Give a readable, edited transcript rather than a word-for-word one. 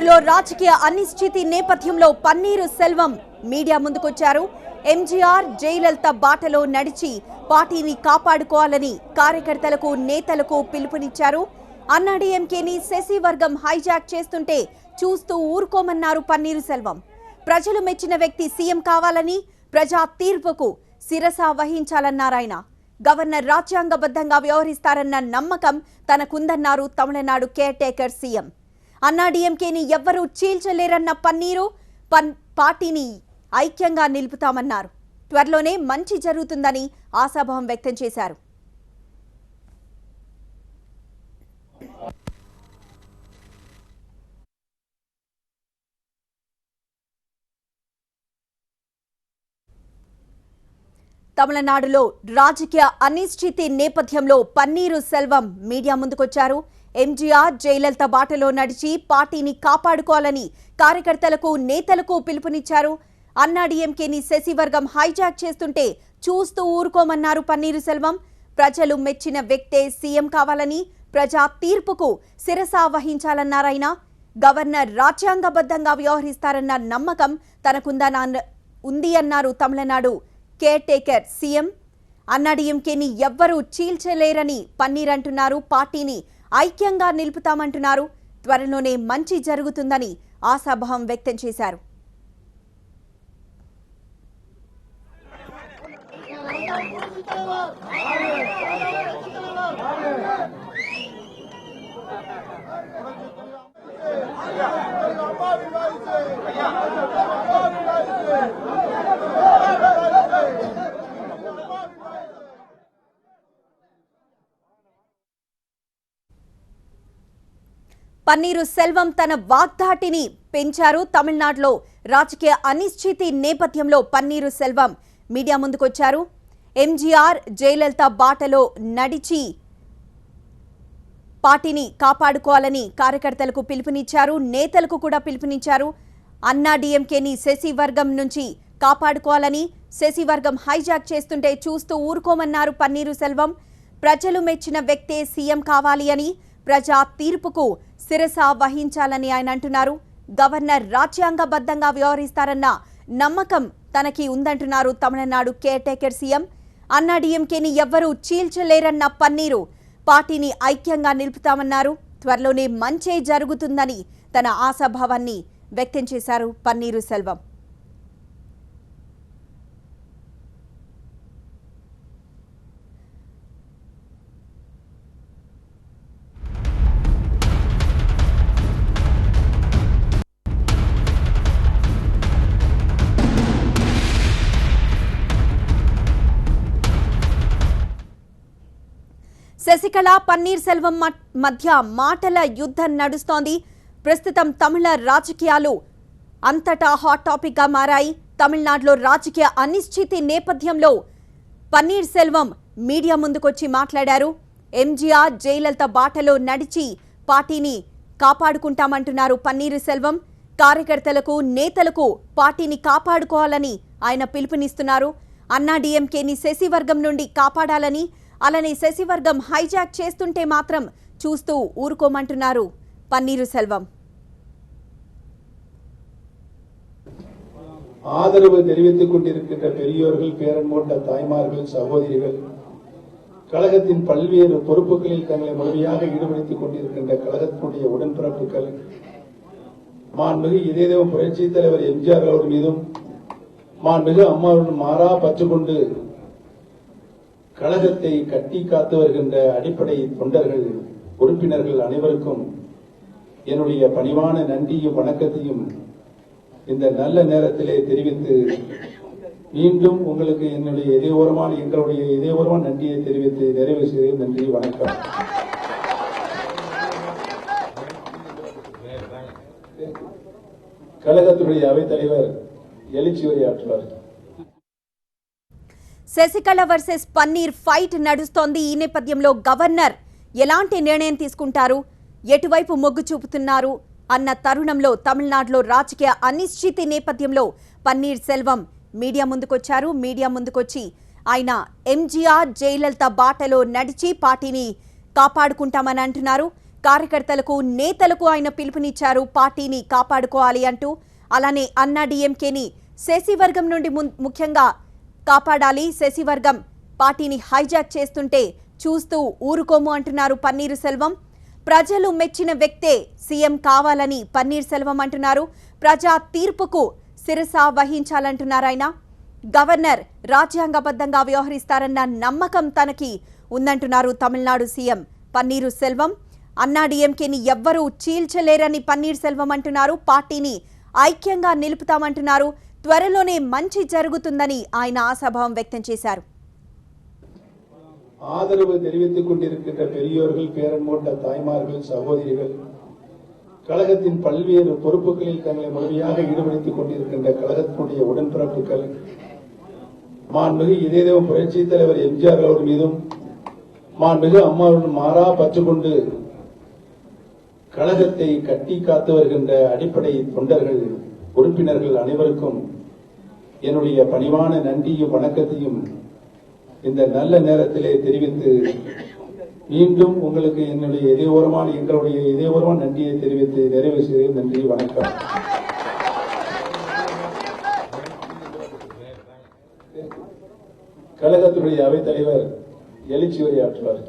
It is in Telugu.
లో రాజకీయ అనిశ్చితి నేపథ్యంలో పన్నీరు సెల్వం మీడియా ముందుకొచ్చారు. ఎంజీఆర్ జయలలిత బాటలో నడిచి పార్టీని కాపాడుకోవాలని కార్యకర్తలకు నేతలకు పిలుపునిచ్చారు. అన్నాడీఎంకేని శశి వర్గం హైజాక్ చేస్తుంటే చూస్తూ ఊరుకోమన్నారు పన్నీరు సెల్వం. ప్రజలు మెచ్చిన వ్యక్తి సీఎం కావాలని, ప్రజా తీర్పుకు శిరస వహించాలన్నారాయన. గవర్నర్ రాజ్యాంగబద్ధంగా వ్యవహరిస్తారన్న నమ్మకం తనకుందన్నారు తమిళనాడు కేర్ టేకర్ సీఎం. అన్నాడీఎంకేని ఎవ్వరూ చీల్చలేరన్న పన్నీరు పార్టీని ఐక్యంగా నిలుపుతామన్నారు. త్వరలోనే మంచి జరుగుతుందని ఆశాభావం వ్యక్తం చేశారు. తమిళనాడులో రాజకీయ అనిశ్చితి నేపథ్యంలో పన్నీరు సెల్వం మీడియా ముందుకొచ్చారు. ఎంజీఆర్ జయలలిత బాటలో నడిచి పార్టీని కాపాడుకోవాలని కార్యకర్తలకు నేతలకు పిలుపునిచ్చారు. అన్నాడీఎంకేని శశి వర్గం హైజాక్ చేస్తుంటే చూస్తూ ఊరుకోమన్నారు పన్నీరు సెల్వం. ప్రజలు మెచ్చిన వ్యక్తే సీఎం కావాలని, ప్రజా తీర్పుకు శిరస వహించాలన్నారాయన. గవర్నర్ రాజ్యాంగబద్ధంగా వ్యవహరిస్తారన్న నమ్మకం ఉంది అన్నారు తమిళనాడు కేర్ టేకర్ సీఎం. అన్నాడీఎంకేని ఎవ్వరూ చీల్చలేరని పన్నీర్ అంటున్నారు. పార్టీని ఐక్యంగా నిలుపుతామంటున్నారు. త్వరలోనే మంచి జరుగుతుందని ఆశాభావం వ్యక్తం చేశారు. పన్నీరు సెల్వం తన వాగ్దాటిని పెంచారు. తమిళనాడులో రాజకీయ అనిశ్చితి నేపథ్యంలో పన్నీరు సెల్వం మీడియా ముందుకొచ్చారు. ఎంజీఆర్ జయలలిత బాటలో నడిచి పార్టీని కాపాడుకోవాలని కార్యకర్తలకు పిలుపునిచ్చారు. నేతలకు కూడా పిలుపునిచ్చారు. అన్నాడీఎంకేని శశి వర్గం నుంచి కాపాడుకోవాలని, శశి వర్గం హైజాక్ చేస్తుంటే చూస్తూ ఊరుకోమన్నారు పన్నీరు సెల్వం. ప్రజలు మెచ్చిన వ్యక్తే సీఎం కావాలి అని, ప్రజా తీర్పుకు శిరస వహించాలని ఆయన అంటున్నారు. గవర్నర్ రాజ్యాంగబద్ధంగా వ్యవహరిస్తారన్న నమ్మకం తనకి ఉందంటున్నారు తమిళనాడు కేర్ టేకర్ సీఎం. అన్నాడీఎంకేని ఎవ్వరూ చీల్చలేరన్న పన్నీరు పార్టీని ఐక్యంగా నిలుపుతామన్నారు. త్వరలోనే మంచే జరుగుతుందని తన ఆశాభావాన్ని వ్యక్తం చేశారు పన్నీరు సెల్వం. శశికళ పన్నీర్ సెల్వం మధ్య మాటల యుద్ధం నడుస్తోంది. ప్రస్తుతం తమిళ రాజకీయాలు అంతటా హాట్ టాపిక్ గా మారాయి. తమిళనాడులో రాజకీయ అనిశ్చితి నేపథ్యంలో పన్నీర్ సెల్వం మీడియా ముందుకొచ్చి మాట్లాడారు. ఎంజీఆర్ జయలలిత బాటలో నడిచి పార్టీని కాపాడుకుంటామంటున్నారు పన్నీరు సెల్వం. కార్యకర్తలకు నేతలకు పార్టీని కాపాడుకోవాలని ఆయన పిలుపునిస్తున్నారు. అన్నాడీఎంకేని శశి వర్గం నుండి కాపాడాలని, అలానే శశి వర్గం హైజాక్ చేస్తుంటే మాత్రం చూస్తూ ఊరుకోమంటున్నారు పన్నీరు సెల్వం. ஆதரவு தெரிவித்துக் கொண்டிருக்கின்ற பெரியோர்கள், பேரன் கொண்ட தாய்மார்கள், சகோதரிகள், கழகத்தின் பல்வேறு பொறுப்புகளில் தங்களை முழுமையாக ஈடுபடுத்திக் கொண்டிருக்கின்ற கழகத்தினுடைய உடன்பிறப்புகள், மாண்புமிகு இதயதேவ புரட்சி தலைவர் எம்ஜிஆர் அவர்கள் மீதும் மாண்புமிகு அம்மாவுடன் மாறா பற்றுக்கொண்டு கழகத்தை கட்டி காத்து வருகின்ற அடிப்படை தொண்டர்கள், உறுப்பினர்கள் அனைவருக்கும் என்னுடைய பணிவான நன்றியும் வணக்கத்தையும் இந்த நல்ல நேரத்திலே தெரிவித்து மீண்டும் உங்களுக்கு எங்களுடைய இதயபூர்வமான நன்றியை தெரிவித்து நிறைவு செய்கிறேன். நன்றி, வணக்கம். கழகத்துடைய அவைத்தலைவர் எழுச்சி உரையாற்றுவார். శశికళ వర్సెస్ పన్నీర్ ఫైట్ నడుస్తోంది. ఈ నేపథ్యంలో గవర్నర్ ఎలాంటి నిర్ణయం తీసుకుంటారు, ఎటువైపు మొగ్గు చూపుతున్నారు అన్న తరుణంలో తమిళనాడులో రాజకీయ అనిశ్చితి నేపథ్యంలో పన్నీర్ సెల్వం మీడియా ముందుకొచ్చారు. మీడియా ముందుకొచ్చి ఆయన ఎంజీఆర్ జయలలిత బాటలో నడిచి పార్టీని కాపాడుకుంటామని అంటున్నారు. కార్యకర్తలకు నేతలకు ఆయన పిలుపునిచ్చారు పార్టీని కాపాడుకోవాలి అంటూ. అలానే అన్నా డీఎంకేని శశివర్గం నుండి ముఖ్యంగా కాపాడాలి, శశివర్గం పార్టీని హైజాక్ చేస్తుంటే చూస్తూ ఊరుకోము అంటున్నారు పన్నీరు సెల్వం. ప్రజలు మెచ్చిన వ్యక్తే సీఎం కావాలని పన్నీర్ సెల్వం అంటున్నారు. ప్రజా తీర్పుకు శిరస వహించాలంటున్నారు ఆయన. గవర్నర్ రాజ్యాంగబద్ధంగా వ్యవహరిస్తారన్న నమ్మకం తనకి ఉందంటున్నారు తమిళనాడు సీఎం పన్నీరు సెల్వం. అన్నా డీఎంకేని ఎవ్వరూ చీల్చలేరని పన్నీర్ సెల్వం అంటున్నారు. పార్టీని ఐక్యంగా నిలుపుతామంటున్నారు. త్వరలోనే మంచి జరుగుతుందని ఆయన ఆశాభావం వ్యక్తం చేశారు. ஆதரவு தெரிவித்துக் கொண்டிருக்கின்ற பெரியோர்கள், பேரன் போன்ற தாய்மார்கள், சகோதரிகள், கழகத்தின் பல்வேறு பொறுப்புகளில் தங்களை முழுமையாக ஈடுபடுத்திக் கொண்டிருக்கின்ற கழகத்தினுடைய உடன்பிறப்புகள், மாண்புமிகு இதய புரட்சித் தலைவர் எம்ஜிஆர் அவர்கள் மீதும் மாண்புமிகு அம்மாவுடன் மாறா பற்று கொண்டு கழகத்தை கட்டி காத்து வருகின்ற அடிப்படை தொண்டர்கள், உறுப்பினர்கள் அனைவருக்கும் என்னுடைய பணிவான நன்றியும் வணக்கத்தையும் இந்த நல்ல நேரத்திலே தெரிவித்து மீண்டும் உங்களுக்கு எங்களுடைய இதயபூர்வமான நன்றியை தெரிவித்து நிறைவு செய்கிறேன். நன்றி, வணக்கம். கழகத்துடைய அவைத் தலைவர் எழுச்சி உரையாற்றுவார்.